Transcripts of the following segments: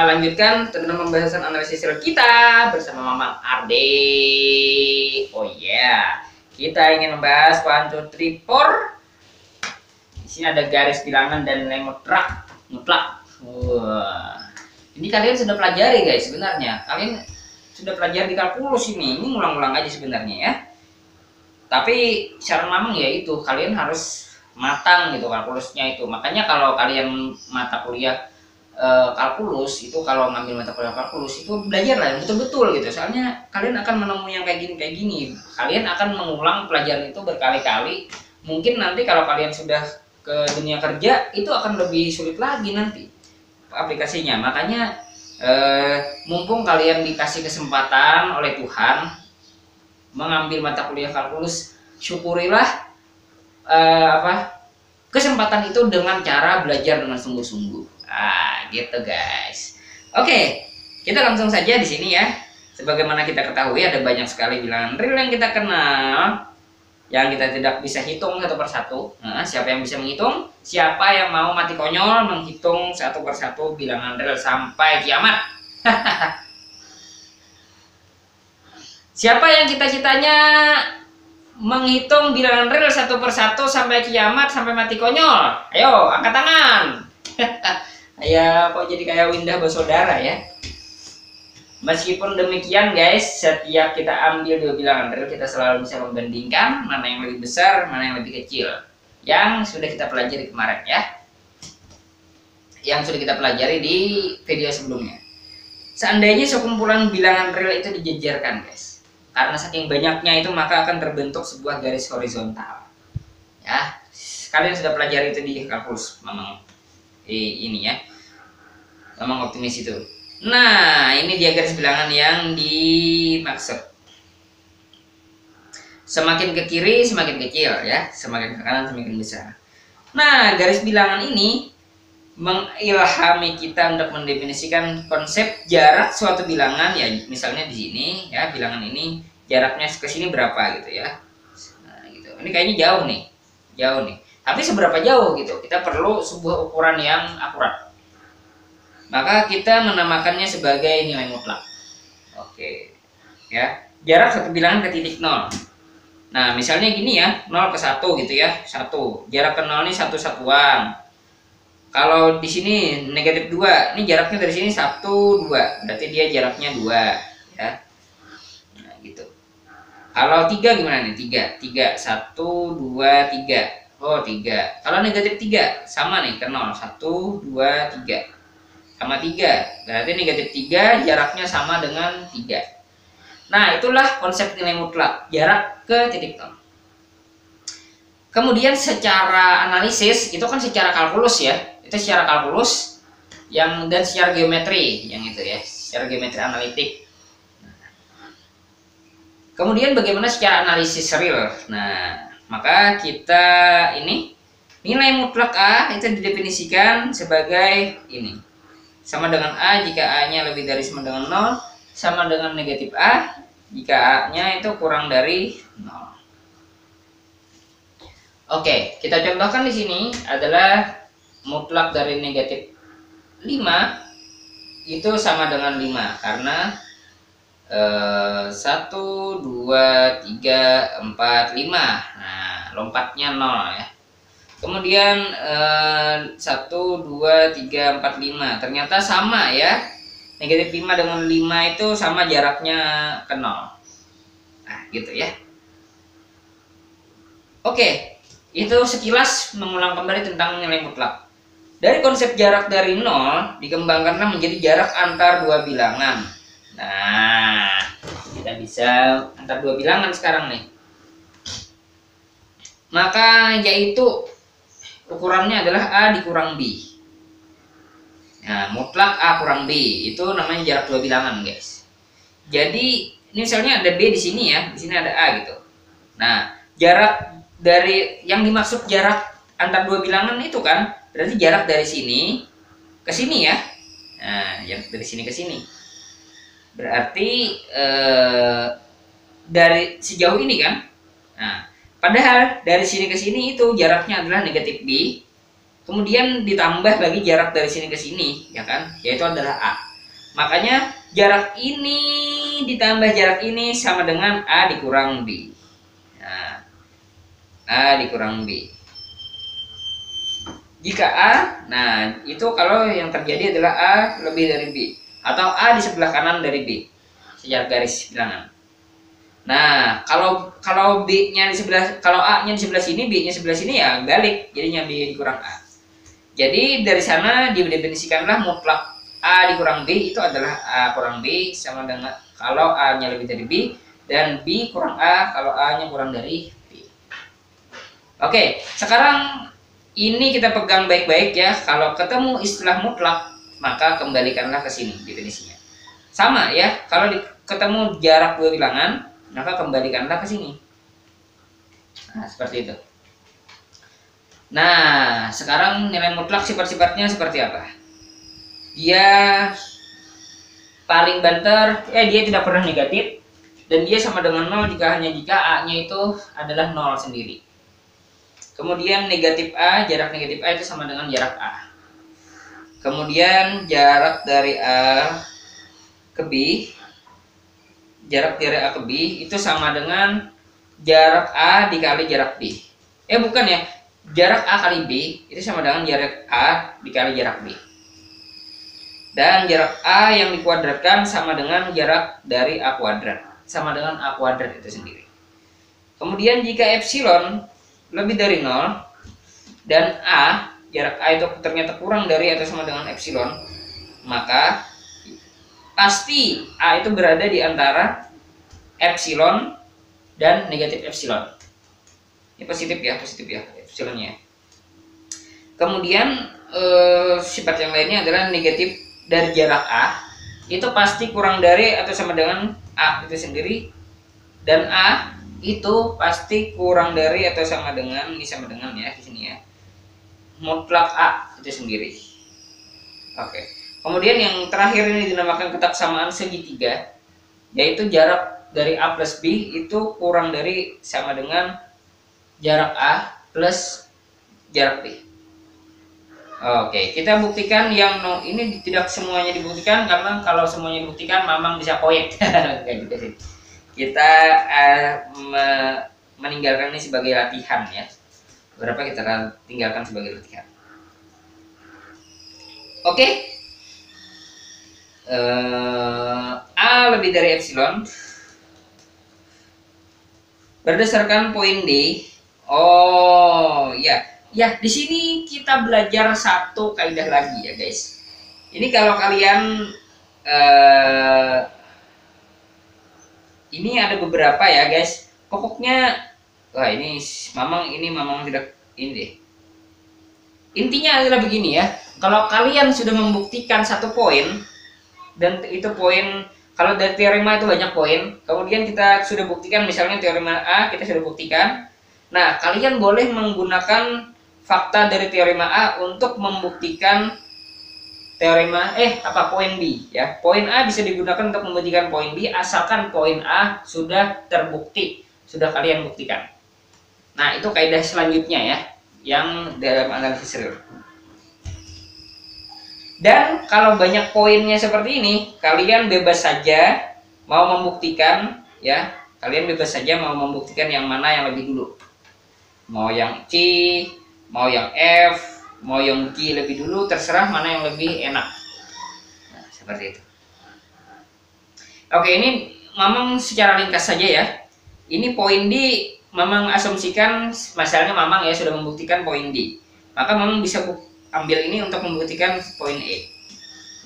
lanjutkan tentang pembahasan analisis real kita bersama Mama Arde. Oh yeah, kita ingin membahas 1, 2, 3, 4. Di sini ada garis bilangan dan nilai mutlak. Wah, ini kalian sudah pelajari guys. Sebenarnya kalian sudah pelajari di kalkulus ini ngulang-ngulang aja sebenarnya ya. Tapi saran Mamang ya itu, kalian harus matang gitu kalkulusnya itu. Makanya kalau kalian mata kuliah kalkulus itu, kalau ngambil mata kuliah kalkulus itu belajar lah yang betul-betul gitu. Soalnya kalian akan menemui yang kayak gini. Kalian akan mengulang pelajaran itu berkali-kali. Mungkin nanti kalau kalian sudah ke dunia kerja itu akan lebih sulit lagi nanti aplikasinya. Makanya mumpung kalian dikasih kesempatan oleh Tuhan mengambil mata kuliah kalkulus, syukurilah kesempatan itu dengan cara belajar dengan sungguh-sungguh. Gitu guys. Oke, kita langsung saja di sini ya. Sebagaimana kita ketahui ada banyak sekali bilangan real yang kita kenal, yang kita tidak bisa hitung satu persatu. Nah, siapa yang bisa menghitung? Siapa yang mau mati konyol menghitung satu persatu bilangan real sampai kiamat? Siapa yang cita-citanya menghitung bilangan real satu persatu sampai kiamat, sampai mati konyol? Ayo, angkat tangan. Ya, kok jadi kayak Windah bersaudara ya. Meskipun demikian guys, setiap kita ambil dua bilangan real, kita selalu bisa membandingkan mana yang lebih besar, mana yang lebih kecil. Yang sudah kita pelajari kemarin ya. Yang sudah kita pelajari di video sebelumnya. Seandainya sekumpulan bilangan real itu dijejerkan guys, karena saking banyaknya itu maka akan terbentuk sebuah garis horizontal. Ya, kalian sudah pelajari itu di kalkulus Mamang. Ini ya, Mamang optimis itu. Nah, ini dia garis bilangan yang dimaksud. Semakin ke kiri semakin kecil ya, semakin ke kanan semakin besar. Nah, garis bilangan ini mengilhami kita untuk mendefinisikan konsep jarak suatu bilangan ya. Misalnya di sini ya, bilangan ini jaraknya ke sini berapa gitu ya. Nah, gitu. Ini kayaknya jauh nih. Tapi seberapa jauh gitu? Kita perlu sebuah ukuran yang akurat. Maka kita menamakannya sebagai nilai mutlak. Oke. Ya, jarak satu bilangan ke titik 0. Nah, misalnya gini ya, 0 ke 1 gitu ya. 1. Jarak ke 0 ini 1 satuan. Kalau di sini negatif 2, ini jaraknya dari sini 1, 2. Berarti dia jaraknya 2 ya. Nah, gitu. Kalau 3 gimana nih? 3. 1, 2, 3. Oh, 3. Kalau negatif 3 sama nih ke 0. 1, 2, 3. Sama 3. Berarti negatif 3 jaraknya sama dengan 3. Nah, itulah konsep nilai mutlak, jarak ke titik 0. Kemudian secara analisis, itu kan secara kalkulus ya. Itu secara kalkulus dan secara geometri yang itu ya, secara geometri analitik. Kemudian bagaimana secara analisis real? Nah, maka kita ini nilai mutlak A itu didefinisikan sebagai ini. Sama dengan A jika A-nya lebih dari sama dengan 0, sama dengan negatif A jika A-nya itu kurang dari 0. Oke, kita contohkan di sini adalah mutlak dari negatif 5 itu sama dengan 5 karena 1, 2, 3, 4, 5. Nah, lompatnya 0 ya. Kemudian 1, 2, 3, 4, 5 ternyata sama ya. Negatif 5 dengan 5 itu sama jaraknya ke 0. Nah, gitu ya. Oke, itu sekilas mengulang kembali tentang nilai mutlak. Dari konsep jarak dari 0 dikembangkanlah menjadi jarak antar dua bilangan. Nah, kita bisa antar dua bilangan sekarang nih. Maka yaitu ukurannya adalah A dikurang B. Nah, mutlak A kurang B itu namanya jarak dua bilangan, guys. Jadi, ini misalnya ada B di sini ya, di sini ada A gitu. Nah, jarak dari yang dimaksud jarak antar dua bilangan itu kan berarti jarak dari sini ke sini ya. Nah, yang dari sini ke sini. Berarti dari sejauh ini kan. Nah, padahal dari sini ke sini itu jaraknya adalah negatif B. Kemudian ditambah lagi jarak dari sini ke sini, ya kan? Yaitu adalah A. Makanya jarak ini ditambah jarak ini sama dengan A dikurang B. Nah, A dikurang B. Jika A, nah itu kalau yang terjadi adalah A lebih dari B, atau A di sebelah kanan dari B secara garis bilangan. Nah, kalau B-nya di sebelah, kalau A-nya di sebelah sini, B-nya sebelah sini, ya balik, jadinya B dikurang A. Jadi dari sana didefinisikanlah mutlak A dikurang B itu adalah A kurang B sama dengan kalau A-nya lebih dari B, dan B kurang A kalau A-nya kurang dari B. Oke, sekarang ini kita pegang baik-baik ya. Kalau ketemu istilah mutlak, maka kembalikanlah ke sini definisinya. Sama ya, kalau ketemu jarak dua bilangan, maka kembalikanlah ke sini. Nah, seperti itu. Nah, sekarang nilai mutlak sifat-sifatnya seperti apa? Dia paling banter, dia tidak pernah negatif, dan dia sama dengan 0 jika A-nya itu adalah 0 sendiri. Kemudian negatif A, jarak negatif A itu sama dengan jarak A. Kemudian jarak dari A ke B, jarak dari A ke B itu sama dengan jarak A dikali jarak B. Bukan ya, jarak A kali B itu sama dengan jarak A dikali jarak B. Dan jarak A yang dikuadratkan sama dengan jarak dari A kuadrat, sama dengan A kuadrat itu sendiri. Kemudian jika epsilon lebih dari 0 dan A, jarak A itu ternyata kurang dari atau sama dengan epsilon, maka pasti A itu berada di antara epsilon dan negatif epsilon. Ini positif ya epsilonnya. Kemudian sifat yang lainnya adalah negatif dari jarak A itu pasti kurang dari atau sama dengan A itu sendiri, dan A itu pasti kurang dari atau sama dengan, ini sama dengan ya di sini ya, mutlak A itu sendiri. Oke. Kemudian yang terakhir ini dinamakan ketaksamaan segitiga, yaitu jarak dari A plus B itu kurang dari sama dengan jarak A plus jarak B. Oke, kita buktikan yang ini tidak semuanya dibuktikan, karena kalau semuanya dibuktikan Mamang bisa koyek. Kayak gitu sih. Kita meninggalkan ini sebagai latihan ya. Berapa kita tinggalkan sebagai latihan. Oke. A lebih dari epsilon berdasarkan poin D. Oh ya, di sini kita belajar satu kaidah lagi ya guys. Ini kalau kalian ini ada beberapa ya guys. Pokoknya wah ini Mamang tidak ini deh. Intinya adalah begini ya. Kalau kalian sudah membuktikan satu poin, dan itu poin, kalau dari teorema itu banyak poin, kemudian kita sudah buktikan, misalnya teorema A kita sudah buktikan. Nah, kalian boleh menggunakan fakta dari teorema A untuk membuktikan teorema poin B ya. Poin A bisa digunakan untuk membuktikan poin B asalkan poin A sudah terbukti, sudah kalian buktikan. Nah, itu kaidah selanjutnya ya yang dalam analisis real. Dan kalau banyak poinnya seperti ini, kalian bebas saja mau membuktikan ya. Kalian bebas saja mau membuktikan yang mana yang lebih dulu. Mau yang C, mau yang F, mau yang G lebih dulu, terserah mana yang lebih enak. Nah, seperti itu. Oke, ini Mamang secara ringkas saja ya. Ini poin D, Mamang asumsikan misalnya Mamang ya sudah membuktikan poin D. Maka Mamang bisa ambil ini untuk membuktikan poin E.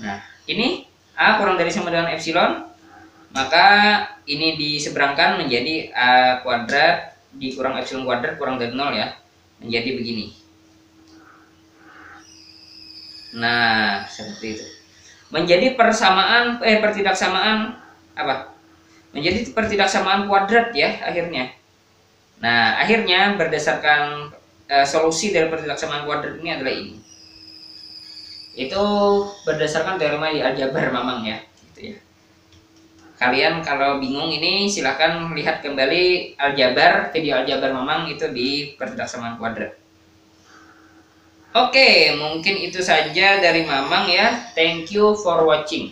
Nah, ini A kurang dari sama dengan epsilon, maka ini diseberangkan menjadi A kuadrat dikurang epsilon kuadrat kurang dari 0 ya, menjadi begini. Nah, seperti itu. Menjadi persamaan pertidaksamaan apa? Menjadi pertidaksamaan kuadrat ya akhirnya. Nah, akhirnya berdasarkan solusi dari pertidaksamaan kuadrat ini adalah ini. Itu berdasarkan teorema di aljabar Mamang ya, gitu ya. Kalian kalau bingung ini silahkan lihat kembali aljabar, video aljabar Mamang itu di pertidaksamaan kuadrat. Oke, mungkin itu saja dari Mamang ya. Thank you for watching.